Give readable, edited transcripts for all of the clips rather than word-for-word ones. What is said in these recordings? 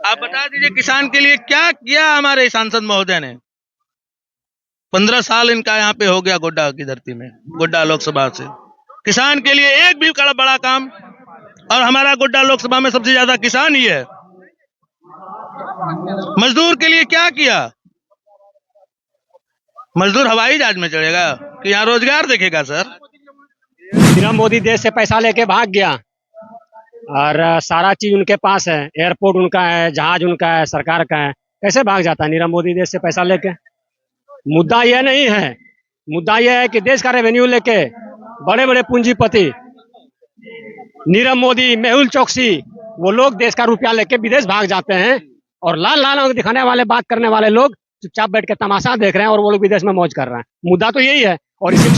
आप बता दीजिए किसान के लिए क्या किया हमारे सांसद महोदय ने। 15 साल इनका यहाँ पे हो गया गोड्डा की धरती में, गोड्डा लोकसभा से किसान के लिए एक भी बड़ा काम। और हमारा गोड्डा लोकसभा में सबसे ज्यादा किसान ही है। मजदूर के लिए क्या किया? मजदूर हवाई जहाज में चढ़ेगा कि यहाँ रोजगार देखेगा? सर, पीएम मोदी देश से पैसा लेके भाग गया और सारा चीज उनके पास है, एयरपोर्ट उनका है, जहाज उनका है, सरकार का है। कैसे भाग जाता है नीरव मोदी देश से पैसा लेके? मुद्दा यह नहीं है, मुद्दा यह है कि देश का रेवेन्यू लेके बड़े बड़े पूंजीपति नीरव मोदी, मेहुल चोकसी, वो लोग देश का रुपया लेके विदेश भाग जाते हैं और लाल लाल आंख दिखाने वाले, बात करने वाले लोग चुपचाप बैठ के तमाशा देख रहे हैं और वो लोग विदेश में मौज कर रहे हैं। मुद्दा तो यही है। और इसी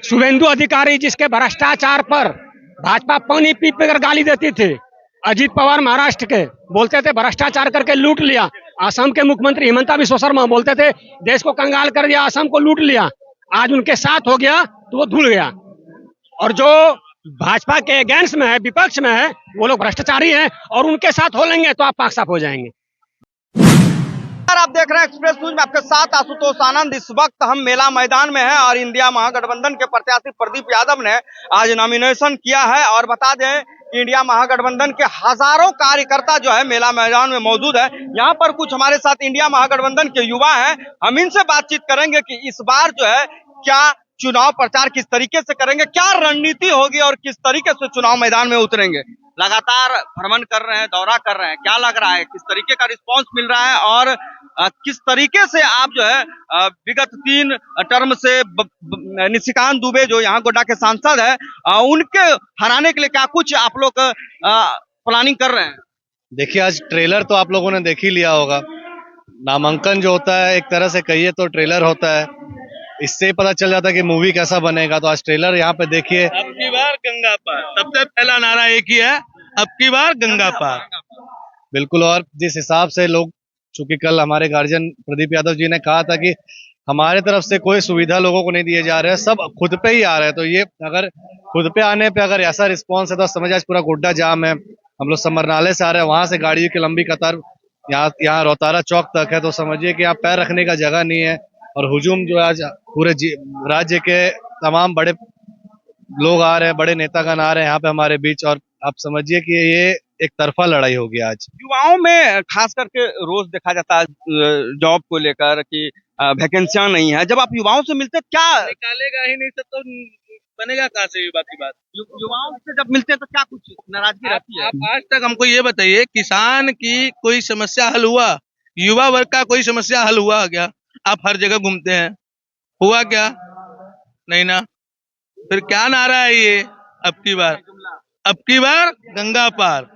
शुभेंदु अधिकारी जिसके भ्रष्टाचार पर भाजपा पानी पी पी कर गाली देती थी। अजीत पवार महाराष्ट्र के बोलते थे भ्रष्टाचार करके लूट लिया। असम के मुख्यमंत्री हिमंता बिस्वा शर्मा बोलते थे देश को कंगाल कर दिया, असम को लूट लिया। आज उनके साथ हो गया तो वो धुल गया। और जो भाजपा के अगेंस्ट में है, विपक्ष में है, वो लोग भ्रष्टाचारी हैं और उनके साथ हो लेंगे तो आप पाक साफ हो जाएंगे। आप देख रहे हैं एक्सप्रेस न्यूज में आपके साथ आशुतोष आनंद। इस वक्त हम मेला मैदान में हैं और इंडिया महागठबंधन के प्रत्याशी प्रदीप यादव ने आज नॉमिनेशन किया है। और बता दें कि इंडिया महागठबंधन के हजारों कार्यकर्ता जो है मेला मैदान में मौजूद है। यहाँ पर कुछ हमारे साथ इंडिया महागठबंधन के युवा हैं, हम इनसे बातचीत करेंगे कि इस बार जो है क्या चुनाव प्रचार किस तरीके से करेंगे, क्या रणनीति होगी और किस तरीके से चुनाव मैदान में उतरेंगे। लगातार भ्रमण कर रहे हैं, दौरा कर रहे हैं, क्या लग रहा है, किस तरीके का रिस्पांस मिल रहा है और किस तरीके से आप जो है विगत 3 टर्म से निशिकांत दुबे जो यहाँ गोड्डा के सांसद है उनके हराने के लिए क्या कुछ आप लोग प्लानिंग कर रहे हैं? देखिए, आज ट्रेलर तो आप लोगों ने देख ही लिया होगा। नामांकन जो होता है एक तरह से कहिए तो ट्रेलर होता है, इससे ही पता चल जाता है कि मूवी कैसा बनेगा। तो आज ट्रेलर यहाँ पे देखिए। अब की बार गंगा पार, सबसे पहला नारा एक ही है, अब की बार गंगा पार। बिल्कुल। और जिस हिसाब से लोग, चूंकि कल हमारे गार्जियन प्रदीप यादव जी ने कहा था कि हमारे तरफ से कोई सुविधा लोगों को नहीं दिए जा रहे हैं, सब खुद पे ही आ रहे हैं। तो ये अगर खुद पे आने पे अगर ऐसा रिस्पॉन्स है तो समझ आज पूरा गोड्डा जाम है। हम लोग समरनाले से आ रहे हैं, वहां से गाड़ियों की लंबी कतार यहाँ रोतारा चौक तक है। तो समझिए कि यहाँ पैर रखने का जगह नहीं है। और हुजूम जो आज पूरे राज्य के तमाम बड़े लोग आ रहे हैं, बड़े नेतागण आ रहे हैं यहाँ पे हमारे बीच। और आप समझिए कि ये एक तरफा लड़ाई होगी आज। युवाओं में खास करके रोज देखा जाता है जॉब को लेकर कि वैकेंसियां नहीं है। जब आप युवाओं से मिलते क्या निकालेगा ही नहीं तो बनेगा कहाँ से युवा की बात। युवाओं से जब मिलते हैं तो क्या कुछ नाराजगी रहती है? आप आज तक हमको ये बताइए, किसान की कोई समस्या हल हुआ? युवा वर्ग का कोई समस्या हल हुआ क्या? आप हर जगह घूमते हैं, हुआ क्या? नहीं ना। फिर क्या नारा है ये? अब की बार गंगा पार।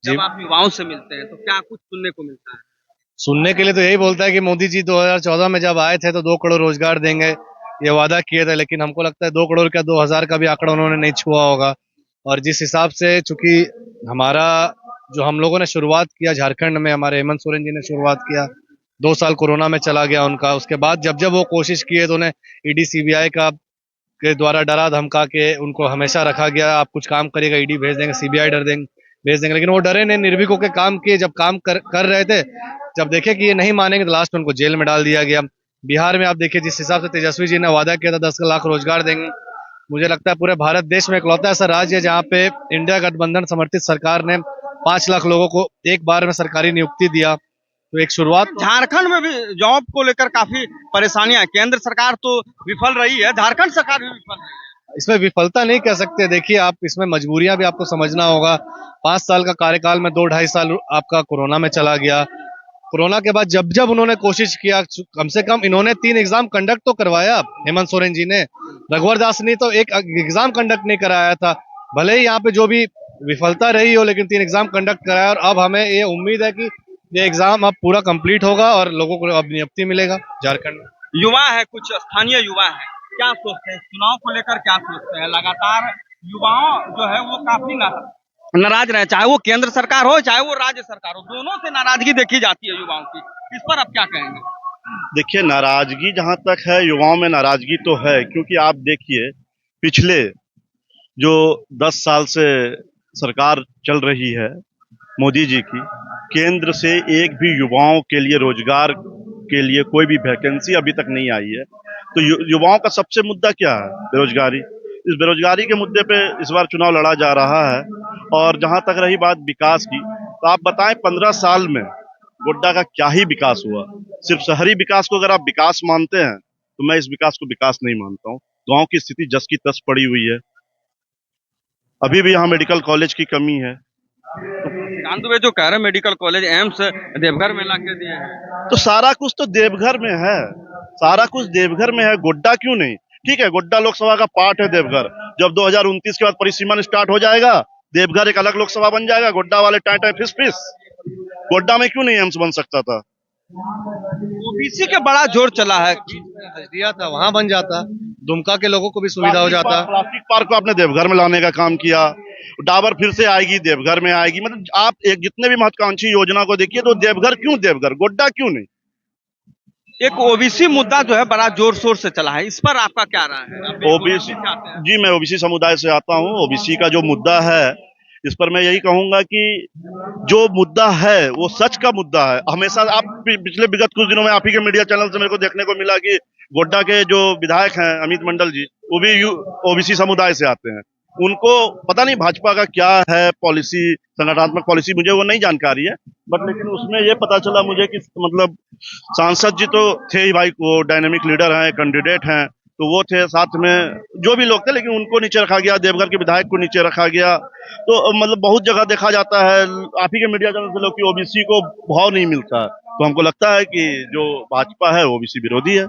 जब आप युवाओं से मिलते हैं तो क्या कुछ सुनने को मिलता है? सुनने के लिए तो यही बोलता है कि मोदी जी 2014 में जब आए थे तो 2 करोड़ रोजगार देंगे, ये वादा किए थे। लेकिन हमको लगता है 2 करोड़ का 2000 का भी आंकड़ा उन्होंने नहीं छुआ होगा। और जिस हिसाब से, चूंकि हमारा जो हम लोगों ने शुरुआत किया झारखंड में, हमारे हेमंत सोरेन जी ने शुरुआत किया, 2 साल कोरोना में चला गया उनका। उसके बाद जब जब वो कोशिश किए तो उन्हें ईडी सीबीआई का के द्वारा डरा धमका के उनको हमेशा रखा गया। आप कुछ काम करिएगा ईडी भेज देंगे, सीबीआई भेज देंगे। लेकिन वो डरे नहीं, निर्भीक होकर काम किए। जब काम कर रहे थे, जब देखे कि ये नहीं मानेंगे तो लास्ट में उनको जेल में डाल दिया गया। बिहार में आप देखिए जिस हिसाब से तेजस्वी जी ने वादा किया था 10 लाख रोजगार देंगे, मुझे लगता है पूरे भारत देश में इकलौता ऐसा राज्य है जहाँ पे इंडिया गठबंधन समर्थित सरकार ने 5 लाख लोगों को एक बार में सरकारी नियुक्ति दिया। तो एक शुरुआत। झारखंड में भी जॉब को लेकर काफी परेशानियां है। केंद्र सरकार तो विफल रही है, झारखंड सरकार भी विफल रही है। इसमें विफलता नहीं कह सकते। देखिए, आप इसमें मजबूरियां भी आपको समझना होगा। 5 साल का कार्यकाल में 2-2.5 साल आपका कोरोना में चला गया। कोरोना के बाद जब जब उन्होंने कोशिश किया, कम से कम इन्होंने 3 एग्जाम कंडक्ट तो करवाया। हेमंत सोरेन जी ने, रघुवर दास ने तो एक एग्जाम कंडक्ट नहीं कराया था। भले ही यहाँ पे जो भी विफलता रही हो, लेकिन 3 एग्जाम कंडक्ट कराया। और अब हमें ये उम्मीद है कि ये एग्जाम अब पूरा कंप्लीट होगा और लोगों को अब नियुक्ति मिलेगा झारखंड में। युवा है, कुछ स्थानीय युवा है, क्या सोचते हैं चुनाव को लेकर, क्या सोचते हैं? लगातार युवाओं जो है वो काफी नाराज रहे, चाहे वो केंद्र सरकार हो चाहे वो राज्य सरकार हो, दोनों से नाराजगी देखी जाती है युवाओं की। इस पर आप क्या कहेंगे? देखिए, नाराजगी जहां तक है, युवाओं में नाराजगी तो है। क्योंकि आप देखिए पिछले जो 10 साल से सरकार चल रही है मोदी जी की, केंद्र से एक भी युवाओं के लिए रोजगार के लिए कोई भी वैकेंसी अभी तक नहीं आई है। तो युवाओं का सबसे मुद्दा क्या है? बेरोजगारी। इस बेरोजगारी के मुद्दे पे इस बार चुनाव लड़ा जा रहा है। और जहां तक रही बात विकास की, तो आप बताएं 15 साल में गोड्डा का क्या ही विकास हुआ? सिर्फ शहरी विकास को अगर आप विकास मानते हैं तो मैं इस विकास को विकास नहीं मानता हूँ। गांव की स्थिति जस की तस पड़ी हुई है। अभी भी यहाँ मेडिकल कॉलेज की कमी है। निशिकांत दुबे जो कह रहे हैं मेडिकल कॉलेज एम्स देवघर में ला के दिए हैं। तो सारा कुछ तो देवघर में है, सारा कुछ देवघर में है, गोड्डा क्यों नहीं? ठीक है, गोड्डा लोकसभा का पार्ट है देवघर। जब 2029 के बाद परिसीमन स्टार्ट हो जाएगा, देवघर एक अलग लोकसभा बन जाएगा। गोड्डा वाले टाइ टाइ फिस फिस, गोड्डा में क्यों नहीं एम्स बन सकता था? ओबीसी के बड़ा जोर चला है। दिया था वहां बन जाता, दुमका के लोगों को भी सुविधा हो जाता। प्लास्टिक पार्क को आपने देवघर में लाने का काम किया। डाबर फिर से आएगी, देवघर में आएगी। मतलब आप एक जितने भी महत्वाकांक्षी योजना को देखिए, तो देवघर क्यों देवघर, गोड्डा क्यों नहीं? एक ओबीसी मुद्दा जो है बड़ा जोर शोर से चला है, इस पर आपका क्या राय है? ओबीसी, जी मैं ओबीसी समुदाय से आता हूँ। ओबीसी का जो मुद्दा है, इस पर मैं यही कहूंगा कि जो मुद्दा है वो सच का मुद्दा है। हमेशा आप पिछले विगत कुछ दिनों में आप ही के मीडिया चैनल से मेरे को देखने को मिला कि गोड्डा के जो विधायक हैं अमित मंडल जी, वो भी ओबीसी समुदाय से आते हैं। उनको पता नहीं भाजपा का क्या है पॉलिसी, संगठनात्मक पॉलिसी, मुझे वो नहीं जानकारी है। बट लेकिन उसमें ये पता चला मुझे कि मतलब सांसद जी तो थे ही भाई, वो डायनेमिक लीडर हैं, कैंडिडेट हैं, तो वो थे, साथ में जो भी लोग थे, लेकिन उनको नीचे रखा गया, देवघर के विधायक को नीचे रखा गया। तो मतलब बहुत जगह देखा जाता है, आप ही के मीडिया चैनल से लोग, कि ओबीसी को भाव नहीं मिलता है। तो हमको लगता है कि जो भाजपा है ओबीसी विरोधी है।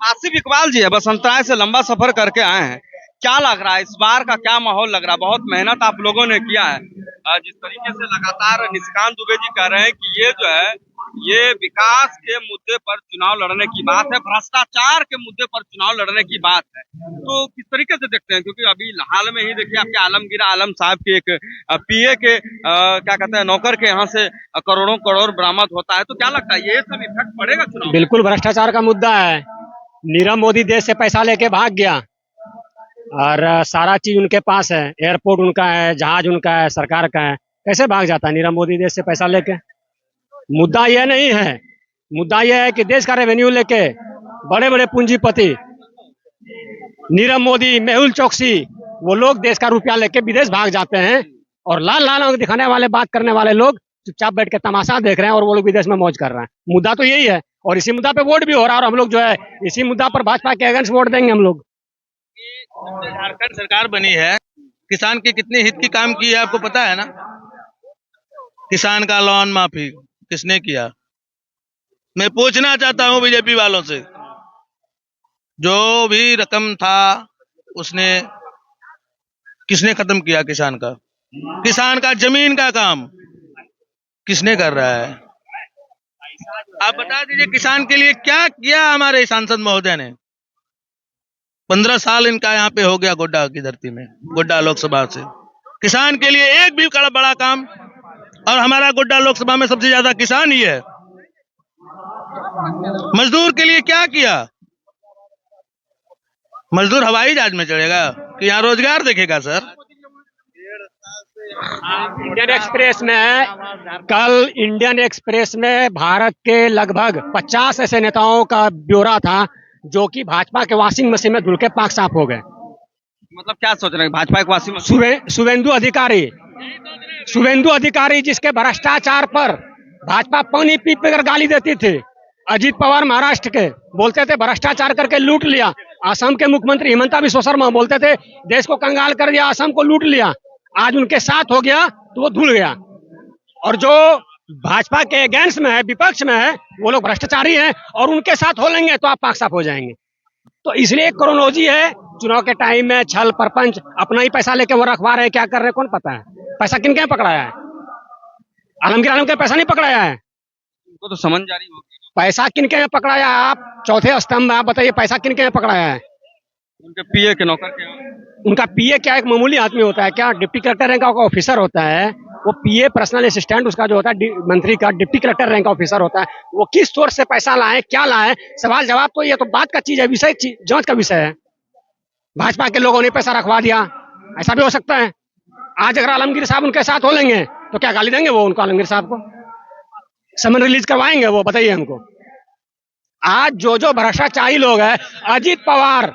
आसिफ इकबाल जी है, बसंतराय से लंबा सफर करके आए हैं। क्या लग रहा है इस बार का, क्या माहौल लग रहा है? बहुत मेहनत आप लोगों ने किया है। जिस तरीके से लगातार निशिकांत दुबे जी कह रहे हैं कि ये जो है ये विकास के मुद्दे पर चुनाव लड़ने की बात है, भ्रष्टाचार के मुद्दे पर चुनाव लड़ने की बात है, तो किस तरीके से देखते हैं? क्योंकि अभी हाल में ही देखिए आपके आलमगीर आलम साहब के एक पीए के क्या कहते हैं नौकर के यहाँ से करोड़ों करोड़ बरामद होता है, तो क्या लगता है ये सब इफेक्ट पड़ेगा चुनाव? बिल्कुल भ्रष्टाचार का मुद्दा है। नीरव मोदी देश से पैसा लेके भाग गया और सारा चीज उनके पास है, एयरपोर्ट उनका है, जहाज उनका है, सरकार का है। कैसे भाग जाता नीरव मोदी देश से पैसा लेके? मुद्दा यह नहीं है, मुद्दा यह है कि देश का रेवेन्यू लेके बड़े बड़े पूंजीपति नीरव मोदी, मेहुल चोकसी, वो लोग देश का रुपया लेके विदेश भाग जाते हैं और लाल लाल आंख दिखाने वाले, बात करने वाले लोग चुपचाप बैठ के तमाशा देख रहे हैं और वो लोग विदेश में मौज कर रहे हैं। मुद्दा तो यही है और इसी मुद्दा पे वोट भी हो रहा है और हम लोग जो है इसी मुद्दा पर भाजपा के अगेंस्ट वोट देंगे हम लोग। झारखंड सरकार बनी है, किसान के कितने हित की काम की है आपको पता है ना? किसान का लोन माफी किसने किया? मैं पूछना चाहता हूं बीजेपी वालों से, जो भी रकम था उसने किसने खत्म किया? किसान का, किसान का जमीन का काम किसने कर रहा है? आप बता दीजिए किसान के लिए क्या किया हमारे सांसद महोदय ने? 15 साल इनका यहाँ पे हो गया गोड्डा की धरती में, गोड्डा लोकसभा से किसान के लिए एक भी बड़ा काम, और हमारा गोड्डा लोकसभा में सबसे ज्यादा किसान ही है। मजदूर के लिए क्या किया? मजदूर हवाई जहाज में चढ़ेगा कि यहाँ रोजगार देखेगा? सर इंडियन एक्सप्रेस में कल इंडियन एक्सप्रेस में भारत के लगभग 50 ऐसे नेताओं का ब्यौरा था जो कि भाजपा के वॉशिंग मशीन में धुल के पाक साफ हो गए। मतलब क्या सोच रहे हैं भाजपा के वॉशिंग मशीन? शुभेंदु अधिकारी जिसके भ्रष्टाचार पर भाजपा पानी पी कर गाली देती थी। अजीत पवार महाराष्ट्र के बोलते थे भ्रष्टाचार करके लूट लिया। असम के मुख्यमंत्री हिमंता बिस्वा शर्मा बोलते थे देश को कंगाल कर दिया, असम को लूट लिया। आज उनके साथ हो गया तो वो धुल गया। और जो भाजपा के अगेंस्ट में है, विपक्ष में है, वो लोग भ्रष्टाचारी हैं और उनके साथ हो लेंगे तो आप पाक साफ हो जाएंगे। तो इसलिए क्रोनोलॉजी है, चुनाव के टाइम में छल परपंच, अपना ही पैसा लेके वो रखवा रहे हैं, क्या कर रहे हैं कौन पता है। पैसा किन के पकड़ाया है? आलमगीर आलम के पैसा नहीं पकड़ाया है, उनको तो समझ जारी होगी। पैसा किन के पकड़ाया है? आप चौथे स्तंभ में आप बताइए पैसा किन के पकड़ाया है? उनके पीए के नौकर के। उनका पीए क्या एक मामूली आदमी होता है क्या? डिप्टी कलेक्टर रैंक का ऑफिसर होता है वो। पीए पर्सनल असिस्टेंट उसका जो होता है मंत्री का, डिप्टी कलेक्टर रैंक का ऑफिसर होता है। वो किस सोर्स से पैसा लाए, क्या लाए, सवाल जवाब तो ये तो बात का चीज है, विषय जांच का विषय है। भाजपा के लोगों ने पैसा रखवा दिया, ऐसा भी हो सकता है। आज अगर आलमगीर साहब उनके साथ हो लेंगे तो क्या गाली देंगे वो उनको, आलमगीर साहब को समन रिलीज करवाएंगे वो, बताइए हमको। आज जो भ्रष्टाचारी लोग हैं, अजीत पवार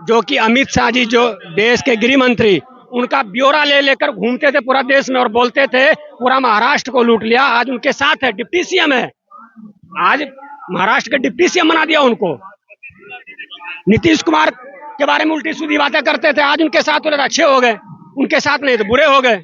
जो कि अमित शाह जी जो देश के गृह मंत्री, उनका ब्यौरा ले लेकर घूमते थे पूरा देश में और बोलते थे पूरा महाराष्ट्र को लूट लिया। आज उनके साथ है, डिप्टी सीएम है, आज महाराष्ट्र के डिप्टी सीएम बना दिया उनको। नीतीश कुमार के बारे में उल्टी सीधी बातें करते थे, आज उनके साथ तो अच्छे हो गए, उनके साथ नहीं तो बुरे हो गए।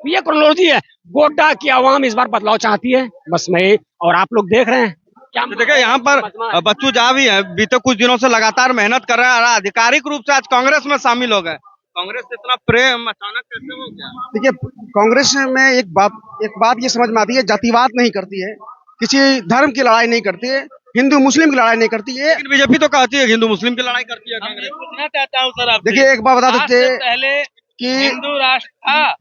ये क्रोनोलॉजी है। गोड्डा की आवाम इस बार बदलाव चाहती है, बस मैं, और आप लोग देख रहे हैं क्या। तो देखिए यहाँ पर बच्चू जहाँ भी है, बीते कुछ दिनों से लगातार मेहनत कर रहे हैं और आधिकारिक रूप से आज कांग्रेस में शामिल हो गए। कांग्रेस से इतना प्रेम अचानक कैसे हो गया? देखिए, कांग्रेस में एक बात ये समझ में आती है, जातिवाद नहीं करती है, किसी धर्म की लड़ाई नहीं करती है, हिंदू मुस्लिम की लड़ाई नहीं करती है। लेकिन बीजेपी तो कहती है हिंदू मुस्लिम की लड़ाई करती है कांग्रेस। पूछना चाहता हूँ सर आपसे, देखिए, एक बात बता देते हैं पहले कि हिंदू राष्ट्र था,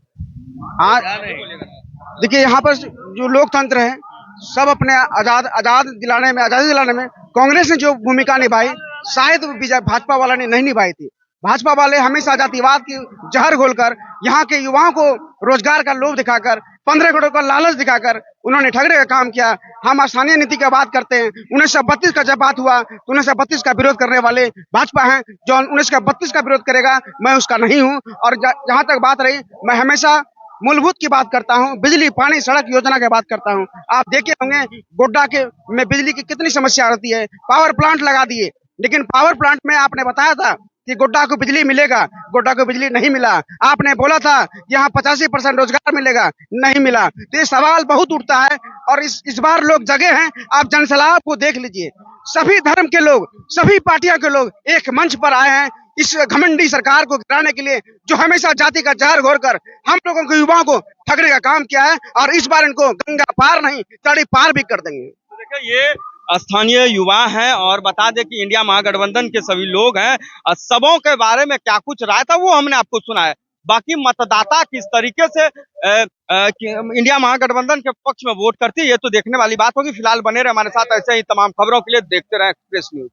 देखिए यहाँ पर जो लोकतंत्र है, सब अपने आजादी दिलाने में कांग्रेस ने जो भूमिका निभाई, शायद भाजपा वाला ने नहीं निभाई थी। भाजपा वाले हमेशा जातिवाद की जहर घोलकर यहाँ के युवाओं को रोजगार का लोभ दिखाकर, 15 करोड़ का लालच दिखाकर उन्होंने ठगने का काम किया। हम स्थानीय नीति की बात करते हैं, 1932 का जब बात हुआ तो 1932 का विरोध करने वाले भाजपा हैं। जो 1932 का विरोध करेगा, मैं उसका नहीं हूँ। और जहाँ तक बात रही, मैं हमेशा मूलभूत की बात करता हूँ, बिजली, पानी, सड़क योजना की बात करता हूँ। आप देखे होंगे गोड्डा के में बिजली की कितनी समस्या रहती है। पावर प्लांट लगा दिए, लेकिन पावर प्लांट में आपने बताया था कि गोड्डा को बिजली मिलेगा, गोड्डा को बिजली नहीं मिला। आपने बोला था यहाँ 85% रोजगार मिलेगा, नहीं मिला। तो ये सवाल बहुत उठता है और इस बार लोग जगे हैं। आप जनसैलाब को देख लीजिए, सभी धर्म के लोग, सभी पार्टियों के लोग एक मंच पर आए हैं इस घमंडी सरकार को गिराने के लिए, जो हमेशा जाति का जहर घोलकर हम लोगों के युवाओं को ठगने का काम किया है। और इस बार इनको गंगा पार नहीं, तड़ी पार भी कर देंगे। देखिए, ये स्थानीय युवा हैं और बता दें कि इंडिया महागठबंधन के सभी लोग हैं। सबों के बारे में क्या कुछ राय था वो हमने आपको सुना है। बाकी मतदाता किस तरीके से इंडिया महागठबंधन के पक्ष में वोट करती है, ये तो देखने वाली बात होगी। फिलहाल बने रहे हमारे साथ, ऐसे ही तमाम खबरों के लिए देखते रहे एक्सप्रेस न्यूज।